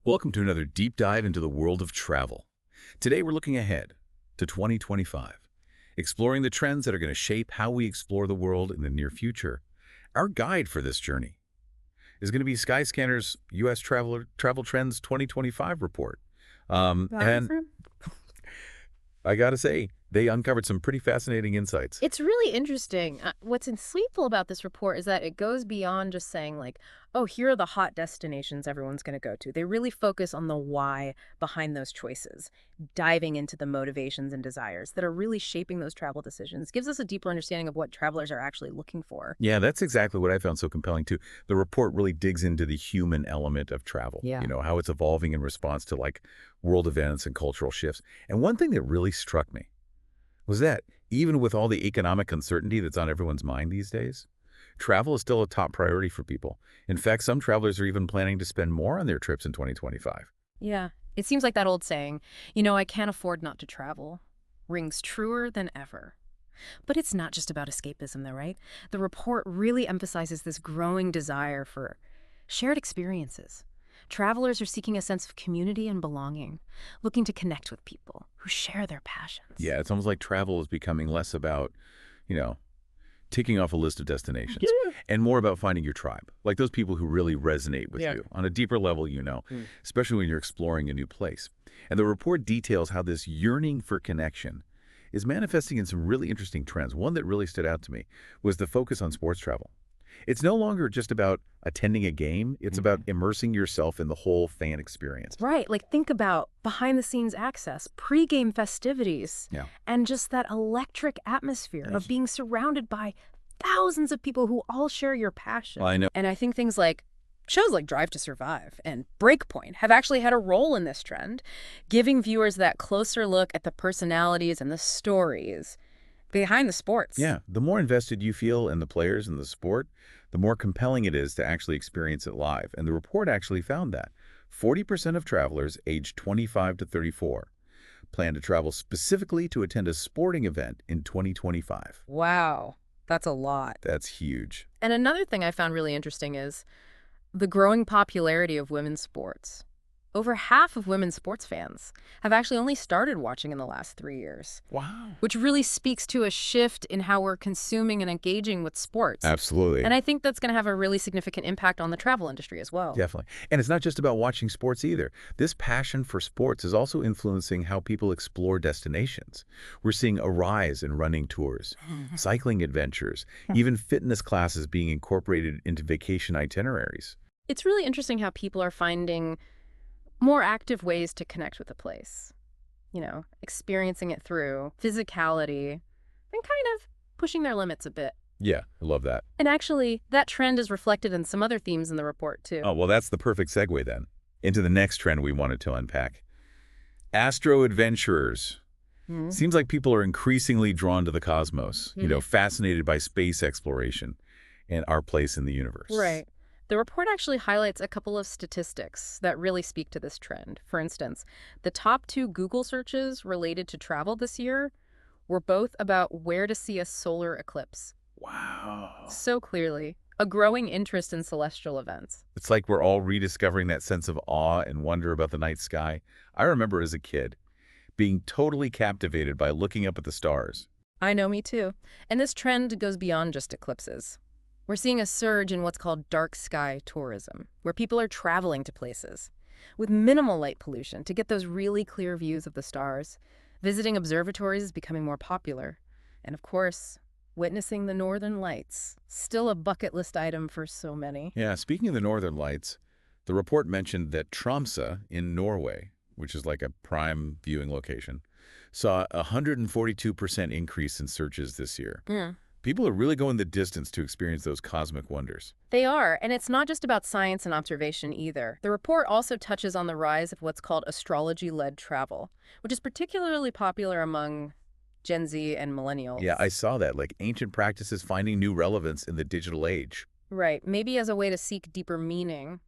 Welcome to another deep dive into the world of travel. Today we're looking ahead to 2025, exploring the trends that are going to shape how we explore the world in the near future. Our guide for this journey is going to be Skyscanner's U.S. Travel Trends 2025 report. And I got to say, they uncovered some pretty fascinating insights. It's really interesting. What's insightful about this report is that it goes beyond just saying like, oh, here are the hot destinations everyone's going to go to. They really focus on the why behind those choices, diving into the motivations and desires that are really shaping those travel decisions. Gives us a deeper understanding of what travelers are actually looking for. Yeah, that's exactly what I found so compelling too. The report really digs into the human element of travel, Yeah. how it's evolving in response to world events and cultural shifts. And one thing that really struck me was that even with all the economic uncertainty that's on everyone's mind these days, travel is still a top priority for people. In fact, some travelers are even planning to spend more on their trips in 2025. Yeah. It seems like that old saying, I can't afford not to travel, rings truer than ever. But it's not just about escapism, though, right? The report really emphasizes this growing desire for shared experiences. Travelers are seeking a sense of community and belonging, looking to connect with people who share their passions. Yeah, it's almost like travel is becoming less about, you know, ticking off a list of destinations and more about finding your tribe, like those people who really resonate with you on a deeper level, especially when you're exploring a new place. And the report details how this yearning for connection is manifesting in some really interesting trends. One that really stood out to me was the focus on sports travel. It's no longer just about attending a game. It's about immersing yourself in the whole fan experience. Right, like think about behind-the-scenes access, pre-game festivities, Yeah. and just that electric atmosphere of being surrounded by thousands of people who all share your passion. Well, I know. And I think things like shows like Drive to Survive and Breakpoint have actually had a role in this trend, giving viewers that closer look at the personalities and the stories behind the sports. Yeah, the more invested you feel in the players and the sport, the more compelling it is to actually experience it live. And the report actually found that 40% of travelers aged 25 to 34 plan to travel specifically to attend a sporting event in 2025. Wow, that's a lot. That's huge. And another thing I found really interesting is the growing popularity of women's sports. Over half of women's sports fans have actually only started watching in the last 3 years, Wow. which really speaks to a shift in how we're consuming and engaging with sports. Absolutely. And I think that's going to have a really significant impact on the travel industry as well. Definitely. And it's not just about watching sports either. This passion for sports is also influencing how people explore destinations. We're seeing a rise in running tours, cycling adventures, even fitness classes being incorporated into vacation itineraries. It's really interesting how people are finding more active ways to connect with a place. Experiencing it through physicality and kind of pushing their limits a bit. Yeah, I love that. And actually, that trend is reflected in some other themes in the report, too. Oh, well, that's the perfect segue then into the next trend we wanted to unpack. Astro adventurers. Seems like people are increasingly drawn to the cosmos, fascinated by space exploration and our place in the universe. Right. The report actually highlights a couple of statistics that really speak to this trend. For instance, the top 2 Google searches related to travel this year were both about where to see a solar eclipse. Wow. So clearly, a growing interest in celestial events. It's like we're all rediscovering that sense of awe and wonder about the night sky. I remember as a kid being totally captivated by looking up at the stars. I know, me too. And this trend goes beyond just eclipses. We're seeing a surge in what's called dark sky tourism, where people are traveling to places with minimal light pollution to get those really clear views of the stars. Visiting observatories is becoming more popular. And of course, witnessing the northern lights, still a bucket list item for so many. Yeah, speaking of the northern lights, the report mentioned that Tromsø in Norway, which is like a prime viewing location, saw a 142% increase in searches this year. People are really going the distance to experience those cosmic wonders. They are, and it's not just about science and observation either. The report also touches on the rise of what's called astrology-led travel, which is particularly popular among Gen Z and millennials. Yeah, I saw that, like ancient practices finding new relevance in the digital age. Right, maybe as a way to seek deeper meaning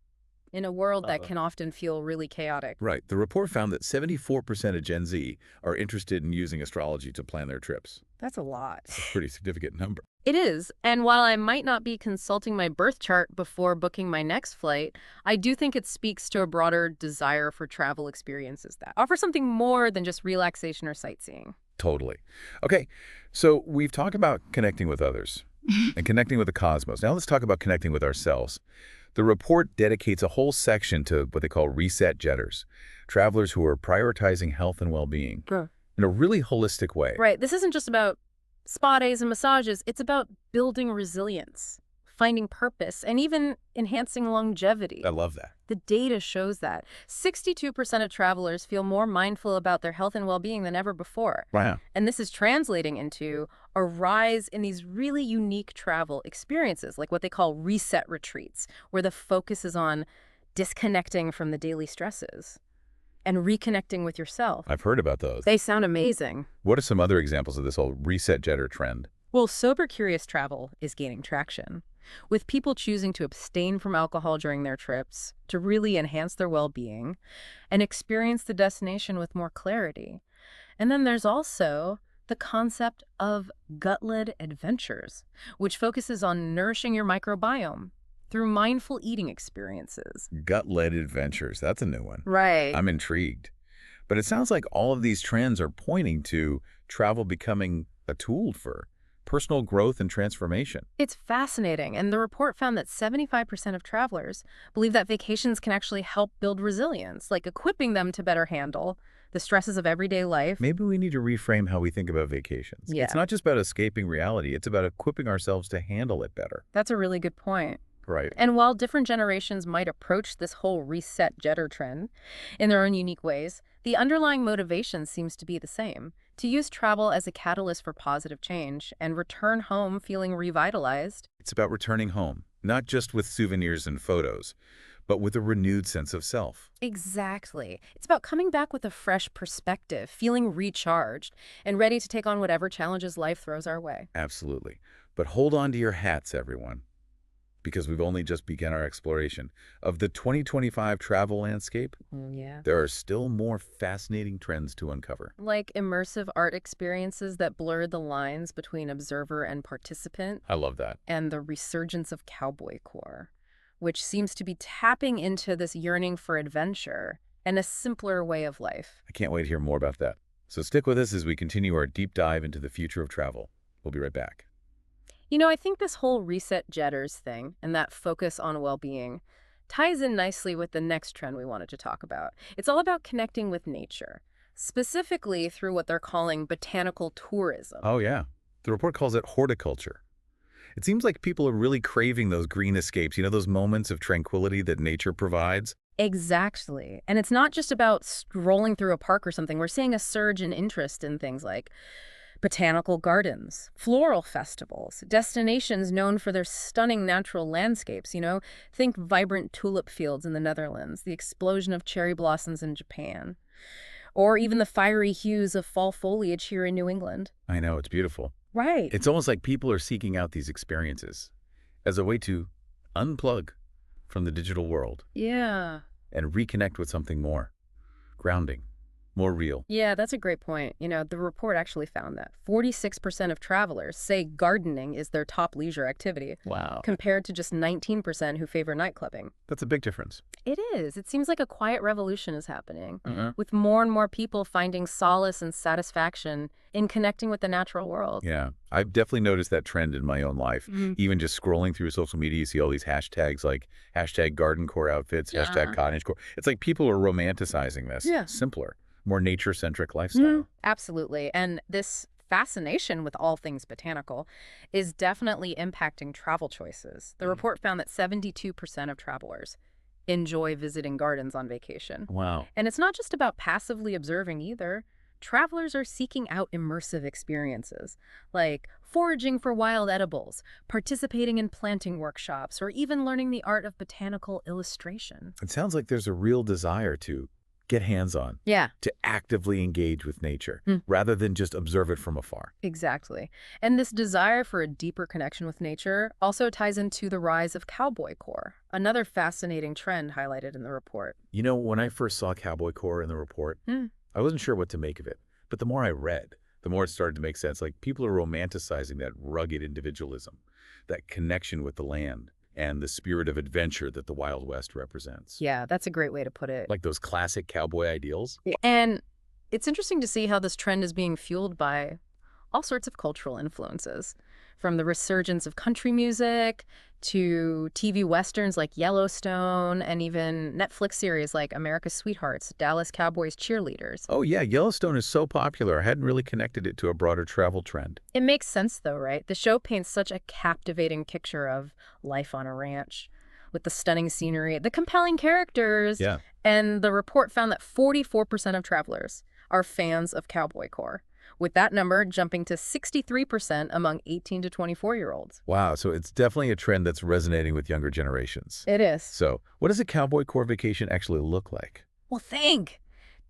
in a world that can often feel really chaotic. Right. The report found that 74% of Gen Z are interested in using astrology to plan their trips. That's a lot. It's a pretty significant number. It is, and while I might not be consulting my birth chart before booking my next flight, I do think it speaks to a broader desire for travel experiences that offer something more than just relaxation or sightseeing. Totally. Okay, so we've talked about connecting with others and connecting with the cosmos. Now let's talk about connecting with ourselves. The report dedicates a whole section to what they call reset jetters, travelers who are prioritizing health and well-being in a really holistic way. Right. This isn't just about spa days and massages. It's about building resilience, finding purpose, and even enhancing longevity. I love that. The data shows that 62% of travelers feel more mindful about their health and well-being than ever before. Wow. And this is translating into a rise in these really unique travel experiences, like what they call reset retreats, where the focus is on disconnecting from the daily stresses and reconnecting with yourself. I've heard about those. They sound amazing. What are some other examples of this whole reset jetter trend? Well, sober-curious travel is gaining traction, with people choosing to abstain from alcohol during their trips to really enhance their well-being and experience the destination with more clarity. And then there's also the concept of gut-led adventures, which focuses on nourishing your microbiome through mindful eating experiences. Gut-led adventures. That's a new one. Right. I'm intrigued. But it sounds like all of these trends are pointing to travel becoming a tool for personal growth and transformation. It's fascinating, and the report found that 75% of travelers believe that vacations can actually help build resilience, like equipping them to better handle the stresses of everyday life. Maybe we need to reframe how we think about vacations. Yeah. It's not just about escaping reality, it's about equipping ourselves to handle it better. That's a really good point. Right. And while different generations might approach this whole reset jetter trend in their own unique ways, the underlying motivation seems to be the same: to use travel as a catalyst for positive change and return home feeling revitalized. It's about returning home, not just with souvenirs and photos, but with a renewed sense of self. Exactly. It's about coming back with a fresh perspective, feeling recharged, and ready to take on whatever challenges life throws our way. Absolutely. But hold on to your hats, everyone, because we've only just begun our exploration of the 2025 travel landscape. Yeah. There are still more fascinating trends to uncover. Like immersive art experiences that blur the lines between observer and participant, I love that. and the resurgence of Cowboy Core, which seems to be tapping into this yearning for adventure and a simpler way of life. I can't wait to hear more about that. So stick with us as we continue our deep dive into the future of travel. We'll be right back. You know, I think this whole reset jetters thing and that focus on well-being ties in nicely with the next trend we wanted to talk about. It's all about connecting with nature, specifically through what they're calling botanical tourism. Oh, yeah. The report calls it horticulture. It seems like people are really craving those green escapes, those moments of tranquility that nature provides. Exactly. And it's not just about strolling through a park or something. We're seeing a surge in interest in things like botanical gardens, floral festivals, destinations known for their stunning natural landscapes. Think vibrant tulip fields in the Netherlands, the explosion of cherry blossoms in Japan, or even the fiery hues of fall foliage here in New England. I know, it's beautiful. Right. It's almost like people are seeking out these experiences as a way to unplug from the digital world. Yeah. And reconnect with something more grounding, more real. Yeah, that's a great point. The report actually found that 46% of travelers say gardening is their top leisure activity. Wow. Compared to just 19% who favor nightclubbing. That's a big difference. It is. It seems like a quiet revolution is happening, with more and more people finding solace and satisfaction in connecting with the natural world. Yeah, I've definitely noticed that trend in my own life. Even just scrolling through social media, you see all these hashtags like hashtag garden core outfits, hashtag cottage core. It's like people are romanticizing this. Yeah. Simpler, more nature-centric lifestyle. Absolutely. And this fascination with all things botanical is definitely impacting travel choices. The report found that 72% of travelers enjoy visiting gardens on vacation. Wow. And it's not just about passively observing either. Travelers are seeking out immersive experiences, like foraging for wild edibles, participating in planting workshops, or even learning the art of botanical illustration. It sounds like there's a real desire to get hands-on, Yeah, to actively engage with nature, rather than just observe it from afar. exactly. And this desire for a deeper connection with nature also ties into the rise of Cowboy Core, another fascinating trend highlighted in the report. When I first saw Cowboy Core in the report, I wasn't sure what to make of it. But the more I read, the more it started to make sense. Like, people are romanticizing that rugged individualism, that connection with the land, and the spirit of adventure that the Wild West represents. Yeah, that's a great way to put it. Like those classic cowboy ideals. And it's interesting to see how this trend is being fueled by all sorts of cultural influences, from the resurgence of country music to TV westerns like Yellowstone, and even Netflix series like America's Sweethearts, Dallas Cowboys Cheerleaders. Oh, yeah, Yellowstone is so popular. I hadn't really connected it to a broader travel trend. It makes sense, though, right? The show paints such a captivating picture of life on a ranch, with the stunning scenery, the compelling characters. Yeah. And the report found that 44% of travelers are fans of Cowboy Core, with that number jumping to 63% among 18 to 24-year-olds. Wow, so it's definitely a trend that's resonating with younger generations. It is. So, what does a Cowboy Core vacation actually look like? Well, think.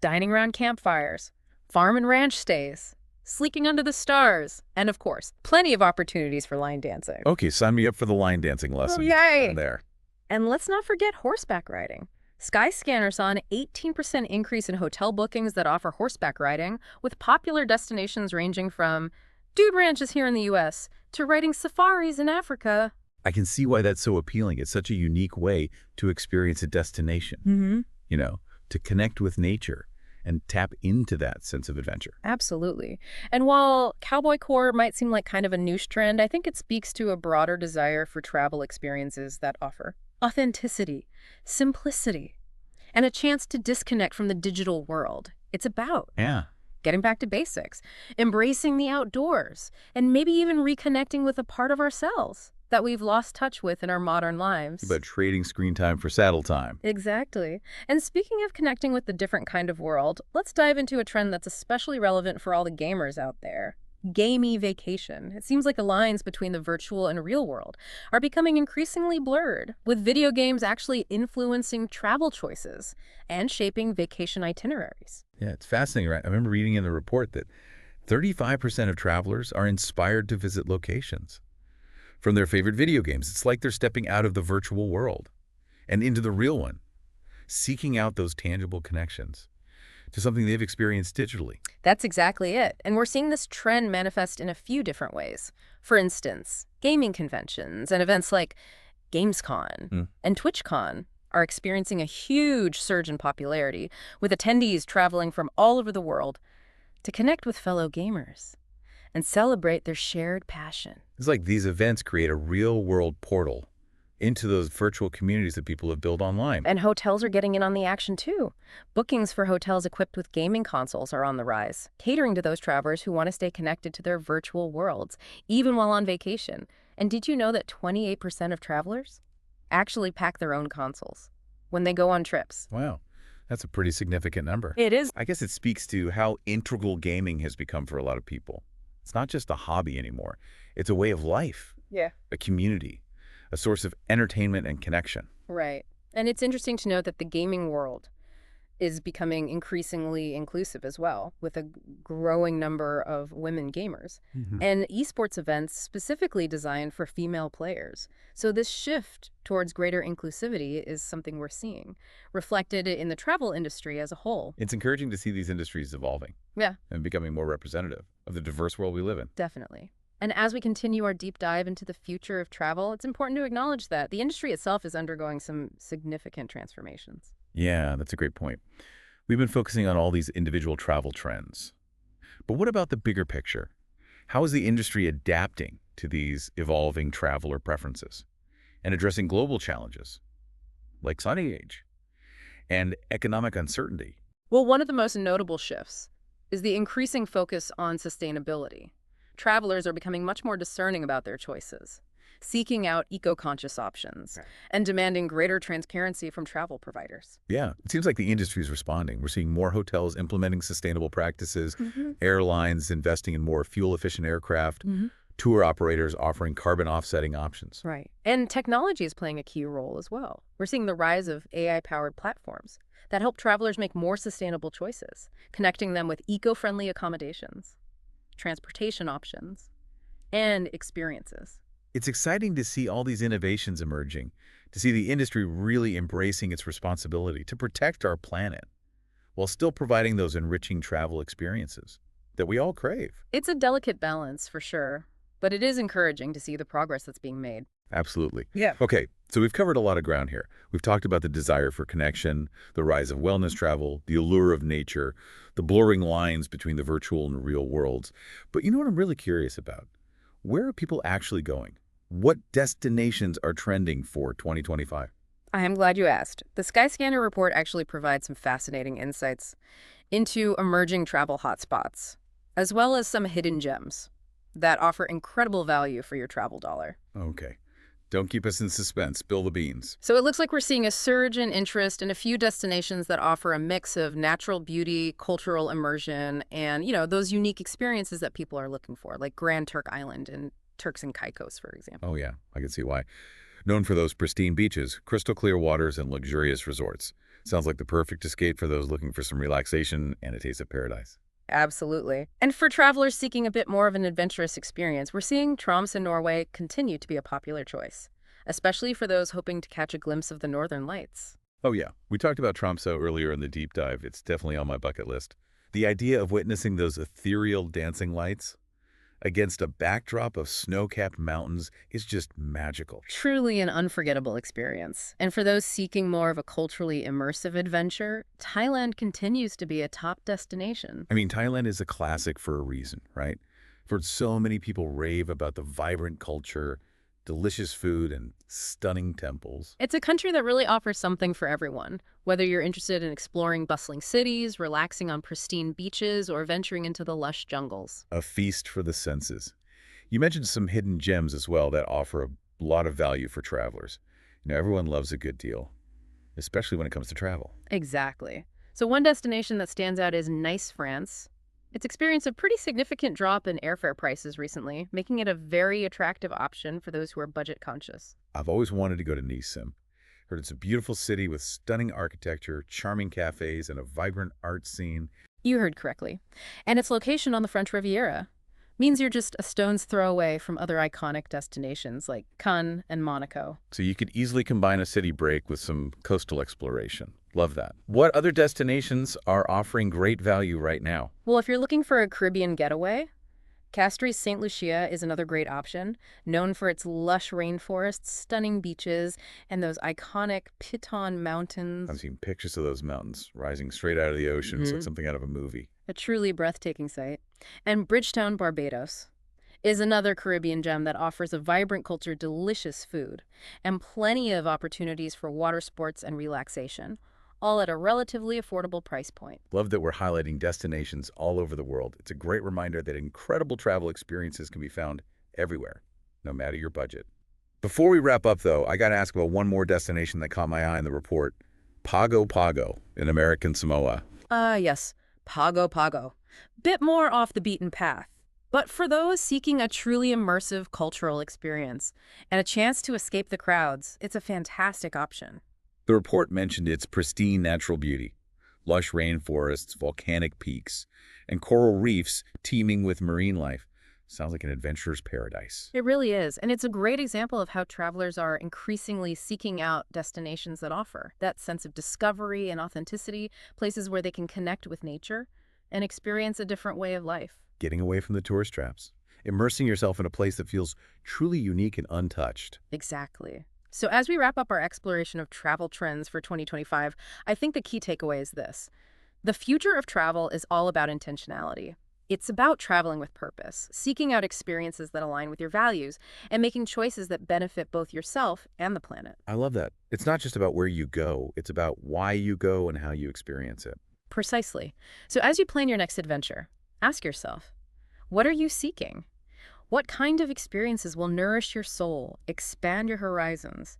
Dining around campfires, farm and ranch stays, sleeking under the stars, and of course, plenty of opportunities for line dancing. Okay, sign me up for the line dancing lessons. Oh, yay! I'm there. And let's not forget horseback riding. Skyscanner saw an 18% increase in hotel bookings that offer horseback riding, with popular destinations ranging from dude ranches here in the U.S. to riding safaris in Africa. I can see why that's so appealing. It's such a unique way to experience a destination, to connect with nature and tap into that sense of adventure. Absolutely. And while Cowboy Core might seem like kind of a niche trend, I think it speaks to a broader desire for travel experiences that offer authenticity, simplicity, and a chance to disconnect from the digital world. It's about getting back to basics, embracing the outdoors, and maybe even reconnecting with a part of ourselves that we've lost touch with in our modern lives. But trading screen time for saddle time. Exactly. And speaking of connecting with the different kind of world, let's dive into a trend that's especially relevant for all the gamers out there. Gamey vacation. It seems like the lines between the virtual and real world are becoming increasingly blurred, with video games actually influencing travel choices and shaping vacation itineraries. Yeah, it's fascinating, right? I remember reading in the report that 35% of travelers are inspired to visit locations from their favorite video games. It's like they're stepping out of the virtual world and into the real one, seeking out those tangible connections to something they've experienced digitally. That's exactly it. And we're seeing this trend manifest in a few different ways. For instance, gaming conventions and events like Gamescom and TwitchCon are experiencing a huge surge in popularity, with attendees traveling from all over the world to connect with fellow gamers and celebrate their shared passion. It's like these events create a real-world portal into those virtual communities that people have built online. And hotels are getting in on the action too. Bookings for hotels equipped with gaming consoles are on the rise, catering to those travelers who want to stay connected to their virtual worlds, even while on vacation. And did you know that 28% of travelers actually pack their own consoles when they go on trips? Wow, that's a pretty significant number. It is. I guess it speaks to how integral gaming has become for a lot of people. It's not just a hobby anymore. It's a way of life, a community, a source of entertainment and connection. Right. And it's interesting to note that the gaming world is becoming increasingly inclusive as well, with a growing number of women gamers, and esports events specifically designed for female players. So this shift towards greater inclusivity is something we're seeing, reflected in the travel industry as a whole. It's encouraging to see these industries evolving and becoming more representative of the diverse world we live in. Definitely. And as we continue our deep dive into the future of travel, it's important to acknowledge that the industry itself is undergoing some significant transformations. Yeah, that's a great point. We've been focusing on all these individual travel trends. But what about the bigger picture? How is the industry adapting to these evolving traveler preferences and addressing global challenges like climate change and economic uncertainty? Well, one of the most notable shifts is the increasing focus on sustainability. Travelers are becoming much more discerning about their choices, seeking out eco-conscious options, and demanding greater transparency from travel providers. Yeah, it seems like the industry is responding. We're seeing more hotels implementing sustainable practices, airlines investing in more fuel-efficient aircraft, tour operators offering carbon offsetting options. Right. And technology is playing a key role as well. We're seeing the rise of AI-powered platforms that help travelers make more sustainable choices, connecting them with eco-friendly accommodations, transportation options, and experiences. It's exciting to see all these innovations emerging, to see the industry really embracing its responsibility to protect our planet while still providing those enriching travel experiences. that we all crave. It's a delicate balance, for sure, but it is encouraging to see the progress that's being made. Absolutely. Yeah. Okay, so we've covered a lot of ground here. We've talked about the desire for connection, the rise of wellness travel, the allure of nature, the blurring lines between the virtual and real worlds. But you know what I'm really curious about? Where are people actually going? What destinations are trending for 2025? I am glad you asked. The Skyscanner report actually provides some fascinating insights into emerging travel hotspots, as well as some hidden gems that offer incredible value for your travel dollar. Okay. Don't keep us in suspense. Spill the beans. So it looks like we're seeing a surge in interest in a few destinations that offer a mix of natural beauty, cultural immersion, and, those unique experiences that people are looking for, like Grand Turk Island and Turks and Caicos, for example. Oh, yeah. I can see why. Known for those pristine beaches, crystal clear waters, and luxurious resorts. Sounds like the perfect escape for those looking for some relaxation and a taste of paradise. Absolutely. And for travelers seeking a bit more of an adventurous experience, we're seeing Tromsø, Norway continue to be a popular choice, especially for those hoping to catch a glimpse of the northern lights. Oh, yeah. We talked about Tromsø earlier in the deep dive. It's definitely on my bucket list. The idea of witnessing those ethereal dancing lights against a backdrop of snow-capped mountains is just magical. Truly an unforgettable experience. And for those seeking more of a culturally immersive adventure, Thailand continues to be a top destination. I mean, Thailand is a classic for a reason, right? For so many people rave about the vibrant culture, delicious food, and stunning temples. It's a country that really offers something for everyone, whether you're interested in exploring bustling cities, relaxing on pristine beaches, or venturing into the lush jungles. A feast for the senses. You mentioned some hidden gems as well that offer a lot of value for travelers. Everyone loves a good deal, especially when it comes to travel. Exactly. So one destination that stands out is Nice, France. It's experienced a pretty significant drop in airfare prices recently, making it a very attractive option for those who are budget conscious. I've always wanted to go to Nice, Sim. Heard it's a beautiful city with stunning architecture, charming cafes, and a vibrant art scene. You heard correctly. And its location on the French Riviera means you're just a stone's throw away from other iconic destinations like Cannes and Monaco. So you could easily combine a city break with some coastal exploration. Love that. What other destinations are offering great value right now? Well, if you're looking for a Caribbean getaway, Castries St. Lucia is another great option, known for its lush rainforests, stunning beaches, and those iconic Piton Mountains. I've seen pictures of those mountains rising straight out of the ocean. It's like something out of a movie. A truly breathtaking sight. And Bridgetown, Barbados is another Caribbean gem that offers a vibrant culture, delicious food, and plenty of opportunities for water sports and relaxation, all at a relatively affordable price point. Love that we're highlighting destinations all over the world. It's a great reminder that incredible travel experiences can be found everywhere, no matter your budget. Before we wrap up, though, I got to ask about one more destination that caught my eye in the report. Pago Pago in American Samoa. Yes. Pago Pago. Bit more off the beaten path. But for those seeking a truly immersive cultural experience and a chance to escape the crowds, it's a fantastic option. The report mentioned its pristine natural beauty, lush rainforests, volcanic peaks, and coral reefs teeming with marine life. Sounds like an adventurer's paradise. It really is, and it's a great example of how travelers are increasingly seeking out destinations that offer that sense of discovery and authenticity, places where they can connect with nature and experience a different way of life. Getting away from the tourist traps, immersing yourself in a place that feels truly unique and untouched. Exactly. So as we wrap up our exploration of travel trends for 2025, I think the key takeaway is this. The future of travel is all about intentionality. It's about traveling with purpose, seeking out experiences that align with your values, and making choices that benefit both yourself and the planet. I love that. It's not just about where you go, it's about why you go and how you experience it. Precisely. So as you plan your next adventure, ask yourself, what are you seeking? What kind of experiences will nourish your soul, expand your horizons,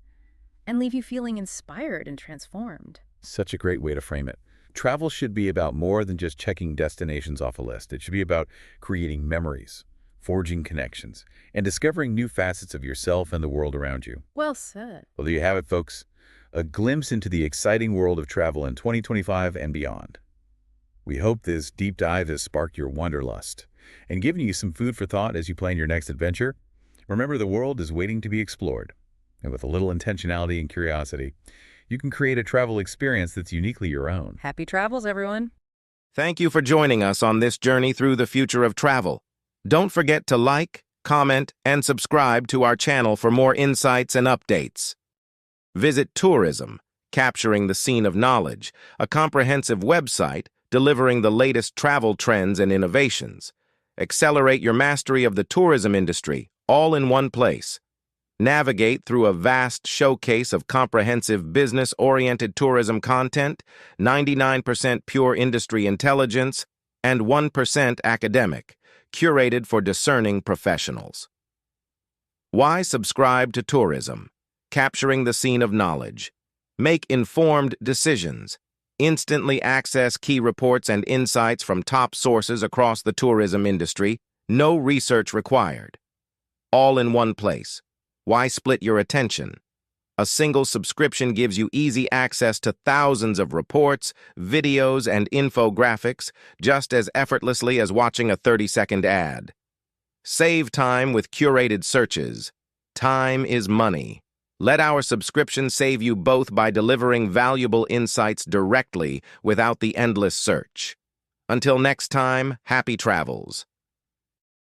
and leave you feeling inspired and transformed? Such a great way to frame it. Travel should be about more than just checking destinations off a list. It should be about creating memories, forging connections, and discovering new facets of yourself and the world around you. Well said. Well, there you have it, folks. A glimpse into the exciting world of travel in 2025 and beyond. We hope this deep dive has sparked your wanderlust and given you some food for thought as you plan your next adventure. Remember, the world is waiting to be explored. And with a little intentionality and curiosity, you can create a travel experience that's uniquely your own. Happy travels, everyone. Thank you for joining us on this journey through the future of travel. Don't forget to like, comment, and subscribe to our channel for more insights and updates. Visit Tourism, Capturing the Scene of Knowledge, a comprehensive website delivering the latest travel trends and innovations. Accelerate your mastery of the tourism industry, all in one place. Navigate through a vast showcase of comprehensive business-oriented tourism content, 99% pure industry intelligence, and 1% academic, curated for discerning professionals. Why subscribe to Tourism? Capturing the Scene of Knowledge. Make informed decisions. Instantly access key reports and insights from top sources across the tourism industry. No research required. All in one place. Why split your attention? A single subscription gives you easy access to thousands of reports, videos, and infographics just as effortlessly as watching a 30-second ad. Save time with curated searches. Time is money. Let our subscription save you both by delivering valuable insights directly without the endless search. Until next time, happy travels.